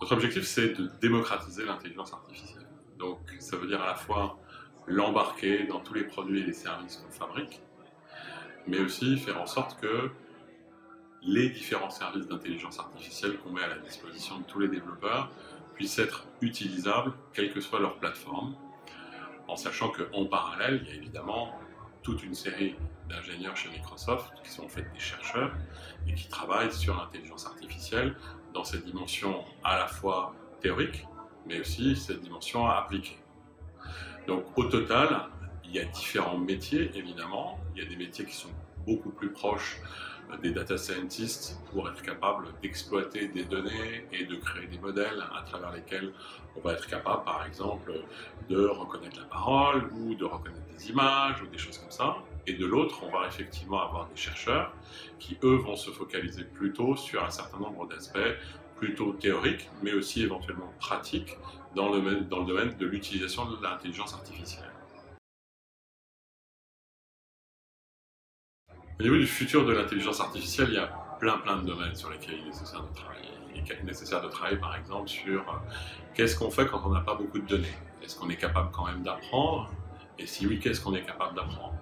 Notre objectif, c'est de démocratiser l'intelligence artificielle. Donc, ça veut dire à la fois l'embarquer dans tous les produits et les services qu'on fabrique, mais aussi faire en sorte que les différents services d'intelligence artificielle qu'on met à la disposition de tous les développeurs puissent être utilisables, quelle que soit leur plateforme, en sachant qu'en parallèle, il y a évidemment toute une série d'ingénieurs chez Microsoft qui sont en fait des chercheurs et qui travaillent sur l'intelligence artificielle dans cette dimension à la fois théorique, mais aussi cette dimension appliquée. Donc au total, il y a différents métiers évidemment. Il y a des métiers qui sont beaucoup plus proches des data scientists pour être capable d'exploiter des données et de créer des modèles à travers lesquels on va être capable, par exemple, de reconnaître la parole ou de reconnaître des images ou des choses comme ça. Et de l'autre, on va effectivement avoir des chercheurs qui, eux, vont se focaliser plutôt sur un certain nombre d'aspects plutôt théoriques, mais aussi éventuellement pratiques dans le domaine de l'utilisation de l'intelligence artificielle. Au niveau du futur de l'intelligence artificielle, il y a plein de domaines sur lesquels il est nécessaire de travailler. Il est nécessaire de travailler par exemple sur qu'est-ce qu'on fait quand on n'a pas beaucoup de données. Est-ce qu'on est capable quand même d'apprendre? Et si oui, qu'est-ce qu'on est capable d'apprendre?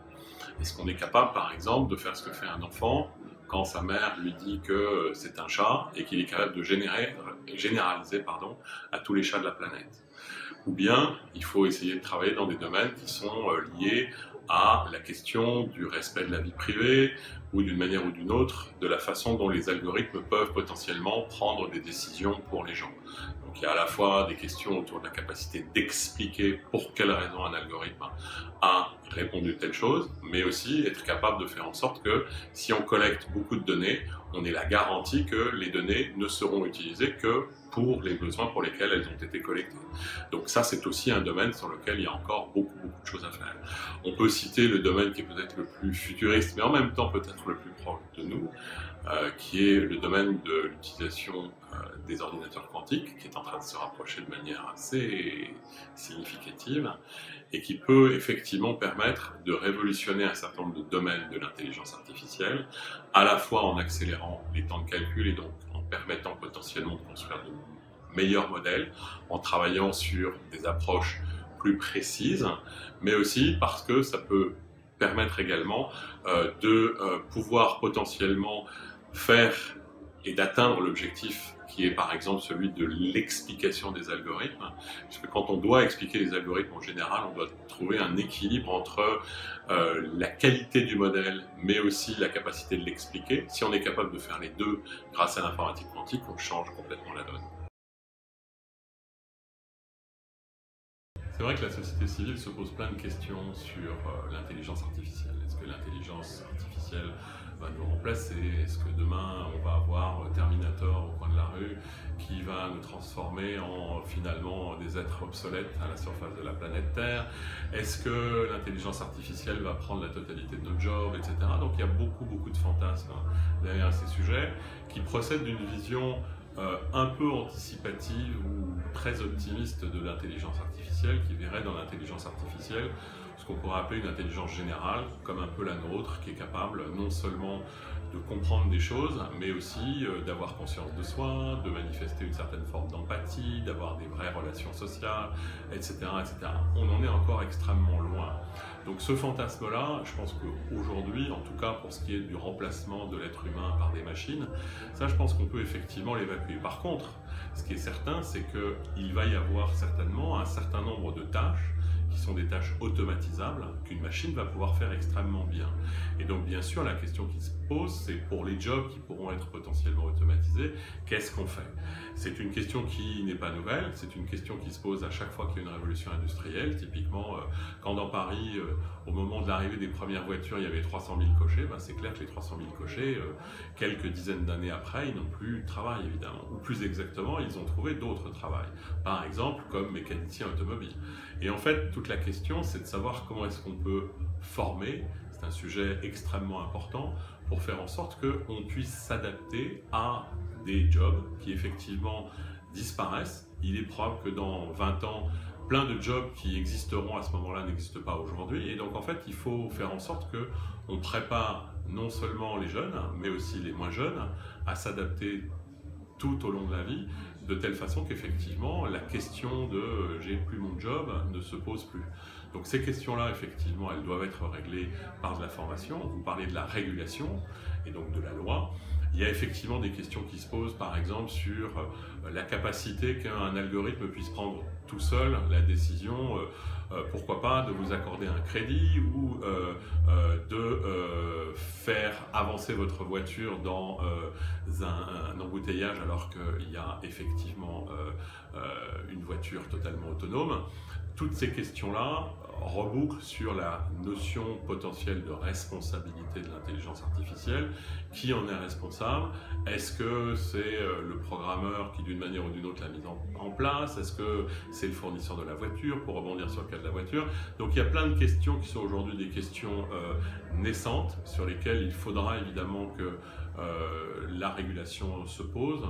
Est-ce qu'on est capable par exemple de faire ce que fait un enfant quand sa mère lui dit que c'est un chat et qu'il est capable de généraliser à tous les chats de la planète? Ou bien il faut essayer de travailler dans des domaines qui sont liés à la question du respect de la vie privée ou d'une manière ou d'une autre de la façon dont les algorithmes peuvent potentiellement prendre des décisions pour les gens. Donc il y a à la fois des questions autour de la capacité d'expliquer pour quelle raison un algorithme a répondu telle chose, mais aussi être capable de faire en sorte que si on collecte beaucoup de données, on ait la garantie que les données ne seront utilisées que pour les besoins pour lesquels elles ont été collectées. Donc ça, c'est aussi un domaine sur lequel il y a encore beaucoup de choses à faire. On peut citer le domaine qui est peut-être le plus futuriste, mais en même temps peut-être le plus proche de nous, qui est le domaine de l'utilisation des ordinateurs quantiques, qui est en train de se rapprocher de manière assez significative, et qui peut effectivement permettre de révolutionner un certain nombre de domaines de l'intelligence artificielle, à la fois en accélérant les temps de calcul et donc en permettant potentiellement de construire de meilleurs modèles, en travaillant sur des approches plus précises, mais aussi parce que ça peut permettre également de pouvoir potentiellement faire et d'atteindre l'objectif qui est par exemple celui de l'explication des algorithmes, parce que quand on doit expliquer les algorithmes en général, on doit trouver un équilibre entre la qualité du modèle, mais aussi la capacité de l'expliquer. Si on est capable de faire les deux grâce à l'informatique quantique, on change complètement la donne. C'est vrai que la société civile se pose plein de questions sur l'intelligence artificielle. Est-ce que l'intelligence artificielle va nous remplacer? Est-ce que demain on va avoir Terminator au coin de la rue qui va nous transformer en finalement des êtres obsolètes à la surface de la planète Terre? Est-ce que l'intelligence artificielle va prendre la totalité de nos jobs, etc. Donc il y a beaucoup de fantasmes derrière ces sujets qui procèdent d'une vision un peu anticipative ou très optimiste de l'intelligence artificielle, qui verrait dans l'intelligence artificielle ce qu'on pourrait appeler une intelligence générale, comme un peu la nôtre, qui est capable non seulement de comprendre des choses, mais aussi d'avoir conscience de soi, de manifester une certaine forme d'empathie, d'avoir des vraies relations sociales, etc., etc. On en est encore extrêmement loin. Donc ce fantasme-là, je pense qu'aujourd'hui, en tout cas pour ce qui est du remplacement de l'être humain par des machines, ça je pense qu'on peut effectivement l'évacuer. Par contre, ce qui est certain, c'est qu'il va y avoir certainement un certain nombre de tâches qui sont des tâches automatisables qu'une machine va pouvoir faire extrêmement bien. Et donc bien sûr la question qui se pose, c'est pour les jobs qui pourront être potentiellement automatisés, qu'est-ce qu'on fait? C'est une question qui n'est pas nouvelle, c'est une question qui se pose à chaque fois qu'il y a une révolution industrielle. Typiquement, quand dans Paris, au moment de l'arrivée des premières voitures, il y avait 300 000 cochers, ben c'est clair que les 300 000 cochers, quelques dizaines d'années après, ils n'ont plus de travail évidemment. Ou plus exactement, ils ont trouvé d'autres travails. Par exemple, comme mécanicien automobile. Et en fait, toute la question, c'est de savoir comment est-ce qu'on peut former, c'est un sujet extrêmement important, pour faire en sorte qu'on puisse s'adapter à des jobs qui effectivement disparaissent. Il est probable que dans 20 ans, plein de jobs qui existeront à ce moment-là n'existent pas aujourd'hui. Et donc en fait, il faut faire en sorte qu'on prépare non seulement les jeunes, mais aussi les moins jeunes, à s'adapter tout au long de la vie de telle façon qu'effectivement la question de j'ai plus mon job ne se pose plus. Donc ces questions-là, effectivement, elles doivent être réglées par de la formation. Vous parlez de la régulation et donc de la loi. Il y a effectivement des questions qui se posent, par exemple, sur la capacité qu'un algorithme puisse prendre tout seul la décision, pourquoi pas, de vous accorder un crédit ou de faire avancer votre voiture dans un embouteillage alors qu'il y a effectivement une voiture totalement autonome. Toutes ces questions-là rebouclent sur la notion potentielle de responsabilité de l'intelligence artificielle. Qui en est responsable? Est-ce que c'est le programmeur qui d'une manière ou d'une autre l'a mise en place? Est-ce que c'est le fournisseur de la voiture, pour rebondir sur le cas de la voiture? Donc il y a plein de questions qui sont aujourd'hui des questions naissantes sur lesquelles il faudra évidemment que la régulation se pose.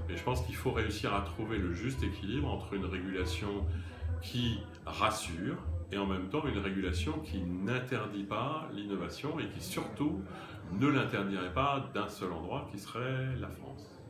Mais je pense qu'il faut réussir à trouver le juste équilibre entre une régulation qui rassure et en même temps une régulation qui n'interdit pas l'innovation et qui surtout ne l'interdirait pas d'un seul endroit qui serait la France.